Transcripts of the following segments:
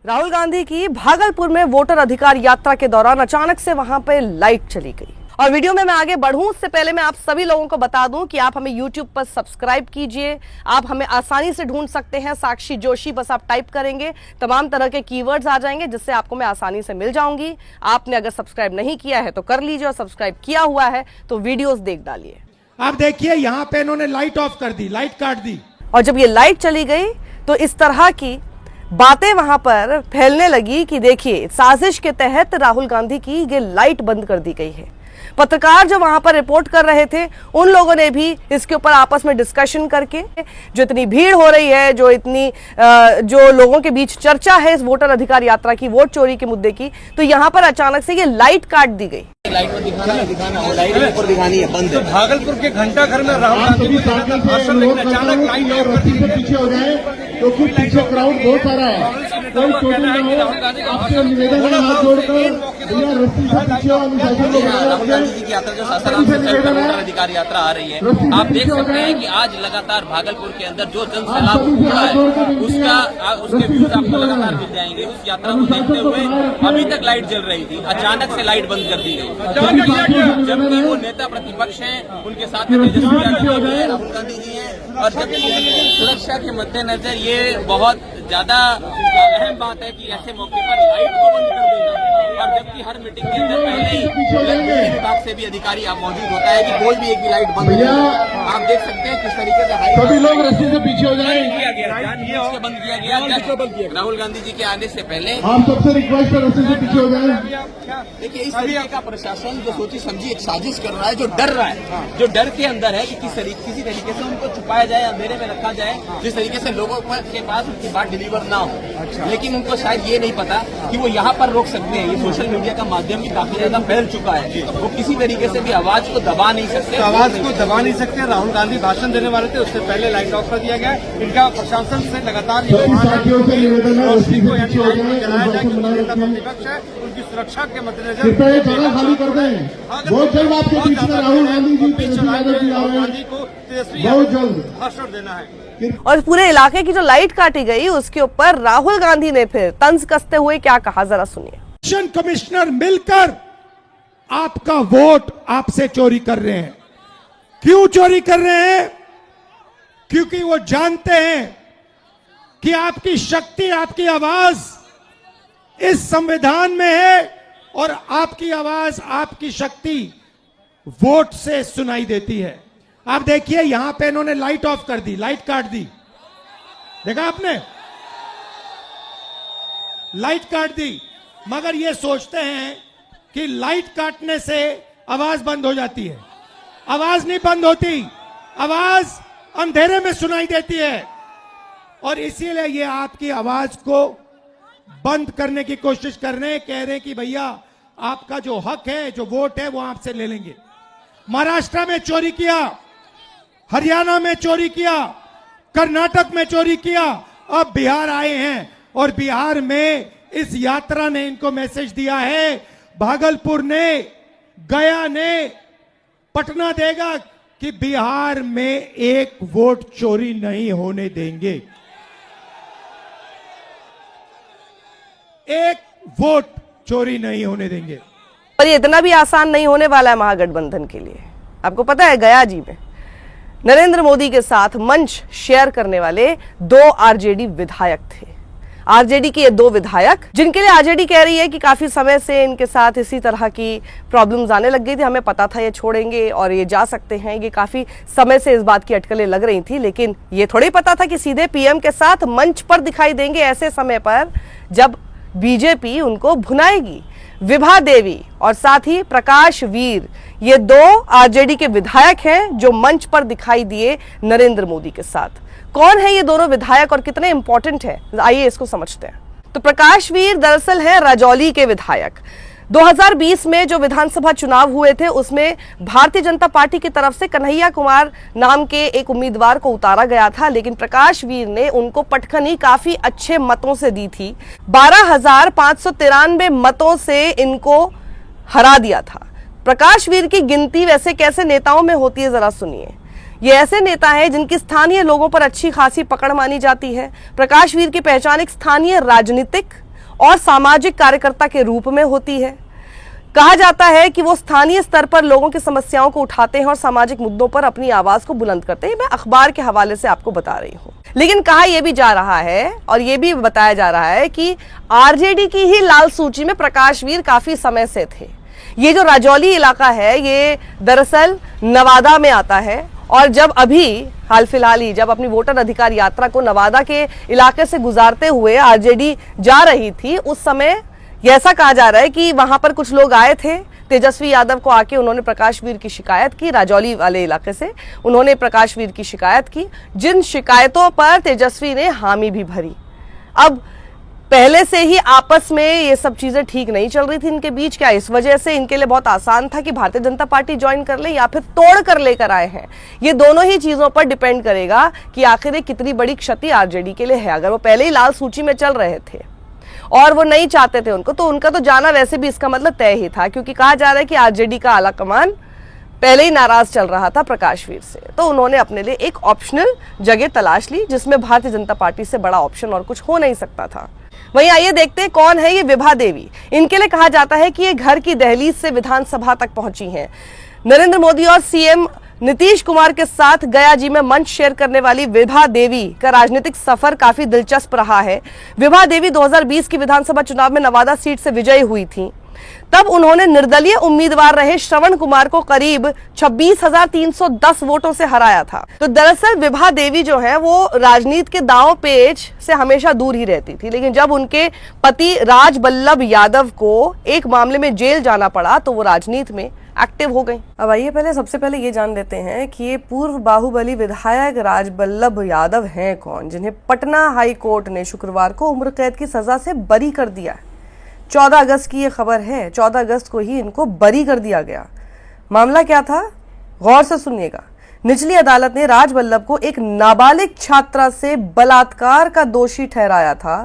राहुल गांधी की भागलपुर में वोटर अधिकार यात्रा के दौरान अचानक से वहां पे लाइट चली गई। और वीडियो में मैं आगे बढ़ूं उससे पहले मैं आप सभी लोगों को बता दूं कि आप हमें YouTube पर सब्सक्राइब कीजिए। आप हमें आसानी से ढूंढ सकते हैं, साक्षी जोशी बस आप टाइप करेंगे, तमाम तरह के कीवर्ड्स आ जाएंगे जिससे आपको मैं आसानी से मिल जाऊंगी। आपने अगर सब्सक्राइब नहीं किया है तो कर लीजिए और सब्सक्राइब किया हुआ है तो वीडियोस देख डालिए। आप देखिए यहाँ पे इन्होंने लाइट ऑफ कर दी, लाइट काट दी। और जब ये लाइट चली गई तो इस तरह की बातें वहां पर फैलने लगी कि देखिए साजिश के तहत राहुल गांधी की ये लाइट बंद कर दी गई है। पत्रकार जो वहां पर रिपोर्ट कर रहे थे उन लोगों ने भी इसके ऊपर आपस में डिस्कशन करके जो इतनी भीड़ हो रही है, जो लोगों के बीच चर्चा है इस वोटर अधिकार यात्रा की, वोट चोरी के मुद्दे की, तो यहां पर अचानक से ये लाइट काट दी गई। लाइट पर दिखाना लाइट ऊपर दिखानी है, बंद है। तो भागलपुर के घंटाघर में राहुल गांधी भाषण लेकिन अचानक लाइट पीछे हो जाए क्योंकि पीछे क्राउड बहुत सारा है। कोई टोटल ना हो, आपसे निवेदन है हाथ जोड़कर भैया रस्सी से पीछे अनुशासन को राहुल गांधी जी की यात्रा जो सासाराम से चलकर वोटर अधिकार यात्रा आ रही है, आप देख सकते हैं कि आज लगातार भागलपुर के अंदर जो जन सैलाब हुआ है उसके व्यूज आपको लगातार मिल जाएंगे। उस यात्रा को देखते हुए अभी तक लाइट जल रही थी, अचानक से लाइट बंद कर दी गई, जबकि वो नेता प्रतिपक्ष हैं, उनके साथ में तेजस्वी यादव है, राहुल गांधी जी हैं, और जबकि सुरक्षा के मद्देनजर ये बहुत ज्यादा अहम बात है कि ऐसे मौके पर लाइट को बंद कर देना। और जबकि हर मीटिंग के अंदर पहले ही बिजली विभाग से भी अधिकारी आप मौजूद होता है कि कोई भी एक भी लाइट बंद नहीं है। आप देख सकते हैं किस तरीके से सभी लोग रस्सी से पीछे हो जाए। बंद किया गया राहुल गांधी जी के आने से पहले। आप सबसे रिक्वेस्ट है रस्सी से पीछे हो जाए। देखिए इस तरीके का प्रशासन जो सोची समझी एक साजिश कर रहा है, जो डर रहा है, जो डर के अंदर है कि किसी तरीके से उनको छुपाया जाए, अंधेरे में रखा जाए, जिस तरीके से लोगों के पास उनकी बात डिलीवर ना हो। लेकिन उनको शायद ये नहीं पता कि वो यहाँ पर रोक सकते हैं। ये सोशल मीडिया का माध्यम भी काफी ज्यादा फैल चुका है, वो किसी तरीके से भी आवाज को दबा नहीं सकते, आवाज को दबा नहीं सकते। राहुल गांधी भाषण देने वाले थे, उससे पहले लाइट ऑफ कर दिया गया। इनका प्रशासन से लगातार विपक्ष है, उनकी सुरक्षा के मद्देनजर जगह खाली कर दें। बहुत जल्द आपके बीच में राहुल गांधी जी गांधी को बहुत जल्द भाषण देना है। और पूरे इलाके की जो लाइट काटी गई उसके ऊपर राहुल गांधी ने फिर तंज कसते हुए क्या कहा, जरा सुनिए। इलेक्शन कमिश्नर मिलकर आपका वोट आपसे चोरी कर रहे हैं। क्यों चोरी कर रहे हैं? क्योंकि वो जानते हैं कि आपकी शक्ति, आपकी आवाज इस संविधान में है और आपकी आवाज, आपकी शक्ति वोट से सुनाई देती है। आप देखिए यहां पे इन्होंने लाइट ऑफ कर दी, लाइट काट दी। देखा आपने? लाइट काट दी, मगर ये सोचते हैं कि लाइट काटने से आवाज बंद हो जाती है। आवाज नहीं बंद होती, आवाज अंधेरे में सुनाई देती है। और इसीलिए ये आपकी आवाज को बंद करने की कोशिश कर रहे हैं, कह रहे हैं कि भैया आपका जो हक है, जो वोट है, वो आपसे ले लेंगे। महाराष्ट्र में चोरी किया, हरियाणा में चोरी किया, कर्नाटक में चोरी किया, अब बिहार आए हैं और बिहार में इस यात्रा ने इनको मैसेज दिया है, भागलपुर ने, गया ने, पटना देगा कि बिहार में एक वोट चोरी नहीं होने देंगे। एक वोट चोरी नहीं होने देंगे। पर ये इतना भी आसान नहीं होने वाला है महागठबंधन के लिए। आपको पता है गया जी में नरेंद्र मोदी के साथ मंच शेयर करने वाले 2 आरजेडी विधायक थे। आरजेडी के ये 2 विधायक, जिनके लिए आरजेडी कह रही है कि काफी समय से इनके साथ इसी तरह की प्रॉब्लम्स आने लग गई थी, हमें पता था ये छोड़ेंगे और ये जा सकते हैं, ये काफी समय से इस बात की अटकलें लग रही थी, लेकिन ये थोड़ी पता था कि सीधे पीएम के साथ मंच पर दिखाई देंगे ऐसे समय पर जब बीजेपी उनको भुनाएगी। विभा देवी और साथ ही प्रकाश वीर, ये 2 आरजेडी के विधायक हैं जो मंच पर दिखाई दिए नरेंद्र मोदी के साथ। कौन है ये दोनों विधायक और कितने इंपॉर्टेंट है, आइए इसको समझते हैं। तो प्रकाश वीर दरअसल है राजौली के विधायक। 2020 में जो विधानसभा चुनाव हुए थे उसमें भारतीय जनता पार्टी की तरफ से कन्हैया कुमार नाम के एक उम्मीदवार को उतारा गया था, लेकिन प्रकाश वीर ने उनको पटखनी काफी अच्छे मतों से दी थी। 12,593 मतों से इनको हरा दिया था। प्रकाश वीर की गिनती वैसे कैसे नेताओं में होती है, जरा सुनिए। ये ऐसे नेता हैं जिनकी स्थानीय लोगों पर अच्छी खासी पकड़ मानी जाती है। प्रकाश वीर की पहचान एक स्थानीय राजनीतिक और सामाजिक कार्यकर्ता के रूप में होती है। कहा जाता है कि वो स्थानीय स्तर पर लोगों की समस्याओं को उठाते हैं और सामाजिक मुद्दों पर अपनी आवाज को बुलंद करते हैं। मैं अखबार के हवाले से आपको बता रही हूं। लेकिन कहा यह भी जा रहा है और यह भी बताया जा रहा है कि आरजेडी की ही लाल सूची में प्रकाशवीर काफी समय से थे। ये जो राजौली इलाका है ये दरअसल नवादा में आता है और जब अभी हाल फिलहाल ही जब अपनी वोटर अधिकार यात्रा को नवादा के इलाके से गुजारते हुए आरजेडी जा रही थी, उस समय ऐसा कहा जा रहा है कि वहां पर कुछ लोग आए थे, तेजस्वी यादव को आके उन्होंने प्रकाशवीर की शिकायत की। राजौली वाले इलाके से उन्होंने प्रकाशवीर की शिकायत की, जिन शिकायतों पर तेजस्वी ने हामी भी भरी। अब पहले से ही आपस में ये सब चीजें ठीक नहीं चल रही थी इनके बीच। क्या इस वजह से इनके लिए बहुत आसान था कि भारतीय जनता पार्टी ज्वाइन कर ले या फिर तोड़ कर लेकर आए हैं? ये दोनों ही चीजों पर डिपेंड करेगा कि आखिर कितनी बड़ी क्षति आरजेडी के लिए है। अगर वो पहले ही लाल सूची में चल रहे थे और वो नहीं चाहते थे उनको, तो उनका तो जाना वैसे भी इसका मतलब तय ही था, क्योंकि कहा जा रहा है कि आरजेडी का आला कमान पहले ही नाराज चल रहा था प्रकाशवीर से। तो उन्होंने अपने लिए एक ऑप्शनल जगह तलाश ली, जिसमें भारतीय जनता पार्टी से बड़ा ऑप्शन और कुछ हो नहीं सकता था। वहीं आइए देखते हैं कौन है ये विभा देवी। इनके लिए कहा जाता है कि ये घर की दहलीज से विधानसभा तक पहुंची हैं। नरेंद्र मोदी और सीएम नीतीश कुमार के साथ गया जी में मंच शेयर करने वाली विभा देवी का राजनीतिक सफर काफी दिलचस्प रहा है। विभा देवी 2020 की विधानसभा चुनाव में नवादा सीट से विजयी हुई थी। तब उन्होंने निर्दलीय उम्मीदवार रहे श्रवण कुमार को करीब 26,310 वोटों से हराया था। तो दरअसल विभा देवी जो है वो राजनीति के दांव पेच से हमेशा दूर ही रहती थी, लेकिन जब उनके पति राजबल्लभ यादव को एक मामले में जेल जाना पड़ा तो वो राजनीति में एक्टिव हो गई। अब आइए सबसे पहले ये जान लेते हैं कि ये पूर्व बाहुबली विधायक राजबल्लभ यादव हैं कौन, जिन्हें पटना हाई कोर्ट ने शुक्रवार को उम्र कैद की सजा से बरी कर दिया है। 14 अगस्त की ये खबर है। 14 अगस्त को ही इनको बरी कर दिया गया। मामला क्या था, गौर से सुनिएगा। निचली अदालत ने राजबल्लभ को एक नाबालिग छात्रा से बलात्कार का दोषी ठहराया था।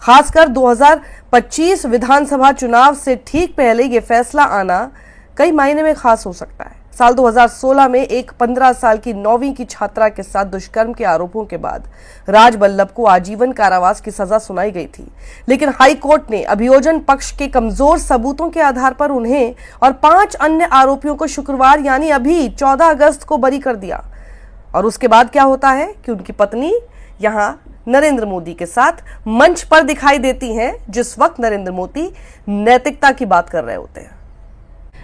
खासकर 2025 विधानसभा चुनाव से ठीक पहले ये फैसला आना कई मायने में खास हो सकता है। साल 2016 में एक 15 साल की 9वीं की छात्रा के साथ दुष्कर्म के आरोपों के बाद राजबल्लभ को आजीवन कारावास की सजा सुनाई गई थी, लेकिन हाई कोर्ट ने अभियोजन पक्ष के कमजोर सबूतों के आधार पर उन्हें और 5 अन्य आरोपियों को शुक्रवार यानी अभी 14 अगस्त को बरी कर दिया। और उसके बाद क्या होता है कि उनकी पत्नी यहां नरेंद्र मोदी के साथ मंच पर दिखाई देती हैं, जिस वक्त नरेंद्र मोदी नैतिकता की बात कर रहे होते हैं।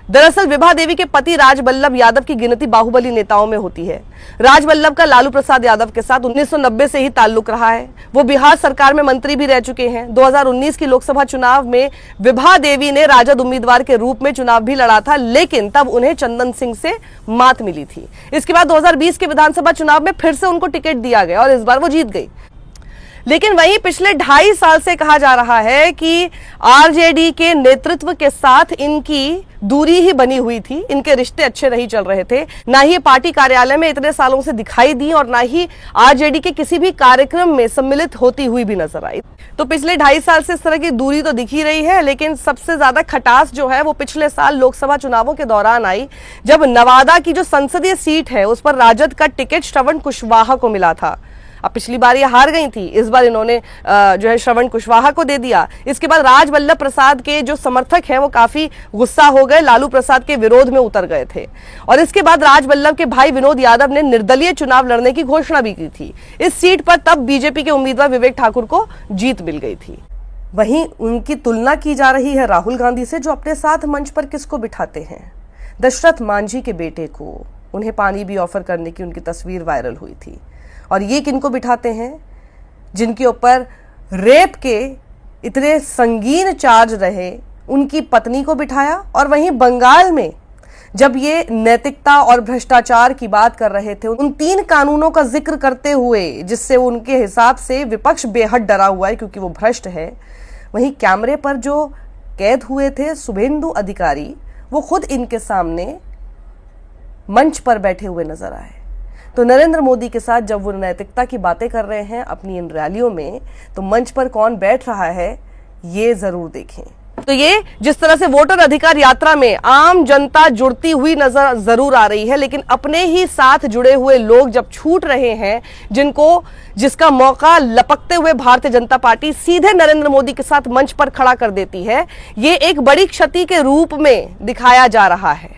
दरअसल विभा देवी के पति राजबल्लभ यादव की गिनती बाहुबली नेताओं में होती है। राजबल्लभ का लालू प्रसाद यादव के साथ 1990 से ही ताल्लुक रहा है। वो बिहार सरकार में मंत्री भी रह चुके हैं। 2019 की लोकसभा चुनाव में विभा देवी ने राजद उम्मीदवार के रूप में चुनाव भी लड़ा था, लेकिन तब उन्हें चंदन सिंह से मात मिली थी। इसके बाद 2020 के विधानसभा चुनाव में फिर से उनको टिकट दिया गया और इस बार वो जीत गई। लेकिन वहीं पिछले 2.5 साल से कहा जा रहा है कि आरजेडी के नेतृत्व के साथ इनकी दूरी ही बनी हुई थी, इनके रिश्ते अच्छे नहीं चल रहे थे। ना ही पार्टी कार्यालय में इतने सालों से दिखाई दी और ना ही आरजेडी के किसी भी कार्यक्रम में सम्मिलित होती हुई भी नजर आई। तो पिछले 2.5 साल से इस तरह की दूरी तो दिख ही रही है, लेकिन सबसे ज्यादा खटास जो है वो पिछले साल लोकसभा चुनावों के दौरान आई, जब नवादा की जो संसदीय सीट है उस पर राजद का टिकट श्रवण कुशवाहा को मिला था। अब पिछली बार ये हार गई थी, इस बार इन्होंने जो है श्रवण कुशवाहा को दे दिया। इसके बाद राजबल्लभ प्रसाद के जो समर्थक हैं वो काफी गुस्सा हो गए, लालू प्रसाद के विरोध में उतर गए थे। और इसके बाद राजबल्लभ के भाई विनोद यादव ने निर्दलीय चुनाव लड़ने की घोषणा भी की थी। इस सीट पर तब बीजेपी के उम्मीदवार विवेक ठाकुर को जीत मिल गई थी। वहीं उनकी तुलना की जा रही है राहुल गांधी से, जो अपने साथ मंच पर किसको बिठाते हैं, दशरथ मांझी के बेटे को। उन्हें पानी भी ऑफर करने की उनकी तस्वीर वायरल हुई थी। और ये किनको बिठाते हैं, जिनके ऊपर रेप के इतने संगीन चार्ज रहे, उनकी पत्नी को बिठाया। और वहीं बंगाल में जब ये नैतिकता और भ्रष्टाचार की बात कर रहे थे, उन 3 कानूनों का जिक्र करते हुए जिससे उनके हिसाब से विपक्ष बेहद डरा हुआ है क्योंकि वो भ्रष्ट है, वहीं कैमरे पर जो कैद हुए थे शुभेंदु अधिकारी, वो खुद इनके सामने मंच पर बैठे हुए नजर आए। तो नरेंद्र मोदी के साथ जब वो नैतिकता की बातें कर रहे हैं अपनी इन रैलियों में, तो मंच पर कौन बैठ रहा है ये जरूर देखें। तो ये जिस तरह से वोटर अधिकार यात्रा में आम जनता जुड़ती हुई नजर जरूर आ रही है, लेकिन अपने ही साथ जुड़े हुए लोग जब छूट रहे हैं, जिसका मौका लपकते हुए भारतीय जनता पार्टी सीधे नरेंद्र मोदी के साथ मंच पर खड़ा कर देती है, ये एक बड़ी क्षति के रूप में दिखाया जा रहा है।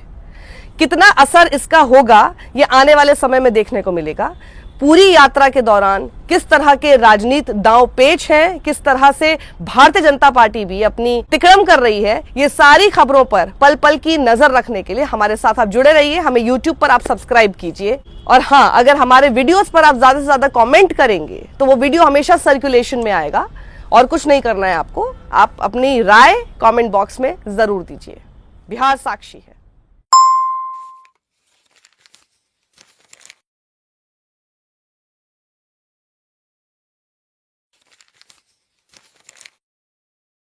कितना असर इसका होगा ये आने वाले समय में देखने को मिलेगा। पूरी यात्रा के दौरान किस तरह के राजनीति दांव पेच हैं, किस तरह से भारतीय जनता पार्टी भी अपनी तिकड़म कर रही है, ये सारी खबरों पर पल पल की नजर रखने के लिए हमारे साथ आप जुड़े रहिए। हमें YouTube पर आप सब्सक्राइब कीजिए, और हाँ, अगर हमारे वीडियोस पर आप ज्यादा से ज्यादा कमेंट करेंगे तो वो वीडियो हमेशा सर्कुलेशन में आएगा। और कुछ नहीं करना है आपको, आप अपनी राय कमेंट बॉक्स में जरूर दीजिए। बिहार साक्षी है।